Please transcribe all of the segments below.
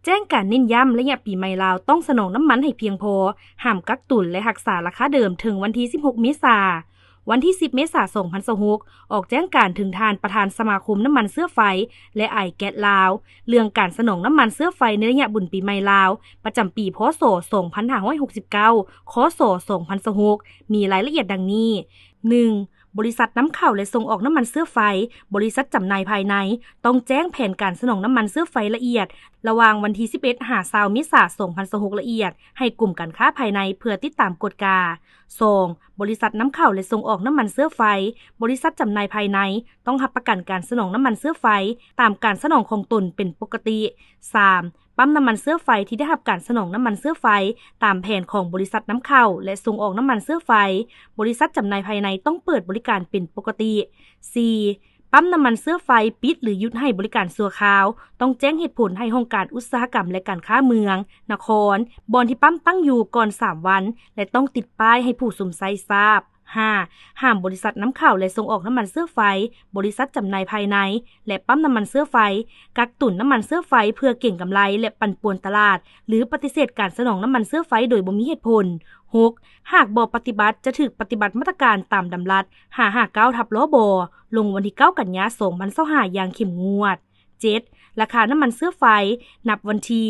แจ้งการเน้นย้ำระยะปีใหม่ลาวต้องสนองน้ำมันให้เพียงพอห้ามกักตุนและรักษาราคาเดิมถึงวันที่16เมษายนวันที่10เมษายน2026ออกแจ้งการถึงทานประธานสมาคมน้ำมันเสื้อไฟและไอแก๊สลาวเรื่องการสนองน้ำมันเสื้อไฟในระยะบุญปีใหม่ลาวประจำปีพ.ศ. 2569 ค.ศ. 2026มีรายละเอียดดังนี้ 1. บริษัทนำเข้าและส่งออกน้ำมันเสื้อไฟบริษัทจำหน่ายภายในต้องแจ้งแผนการสนองน้ำมันเสื้อไฟละเอียดระหว่างวันที่11 20 เมษายน 2026ละเอียดให้กลุ่มการค้าภายในเพื่อติดตามกฎกา 2. บริษัทนำเข้าและส่งออกน้ำมันเสื้อไฟบริษัทจำหน่ายภายในต้องรับประกันการสนองน้ำมันเสื้อไฟตามการสนองของตนเป็นปกติ 3. ปั๊มน้ำมันเสื้อไฟที่ได้รับการสนองน้ำมันเสื้อไฟตามแผนของบริษัทนำเข้าและส่งออกน้ำมันเสื้อไฟบริษัทจำหน่ายภายในต้องเปิดบริการเป็นปกติ 4. ปั๊มน้ำมันเสื้อไฟปิดหรือหยุดให้บริการชั่วคราวต้องแจ้งเหตุผลให้องค์การอุตสาหกรรมและการค้าเมืองนครบ่อนที่ปั๊มตั้งอยู่ก่อน3วันและต้องติดป้ายให้ผู้สวมใส่ทราบ 5. ห้ามบริษัทนำเข้าและส่งออกน้ำมันเสื้อไฟบริษัทจำหน่ายภายในและปั๊มน้ำมันเสื้อไฟกักตุนน้ำมันเสื้อไฟเพื่อเก็งกำไรและปั่นป่วนตลาดหรือปฏิเสธการสนองน้ำมันเสื้อไฟโดยบ่มีเหตุผล 6. หากบ่ปฏิบัติจะถูกปฏิบัติมาตรการตามดำรัส559/ลบลงวันที่9 กันยายน 2025อย่างเข้มงวด 7. ราคาน้ำมันเสื้อไฟนับวันที่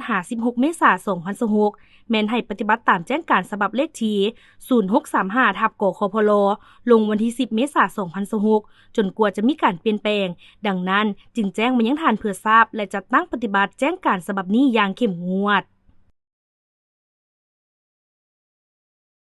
11-16 เมษายน 2026แม้นให้ปฏิบัติตามแจ้งการฉบับเลขที่0635/กคพลลงวันที่10 เมษายน 2026จนกว่าจะมีการเปลี่ยนแปลงดังนั้นจึงแจ้งมายังท่านเพื่อทราบและจัดตั้งปฏิบัติแจ้งการฉบับนี้อย่างเข้มงวด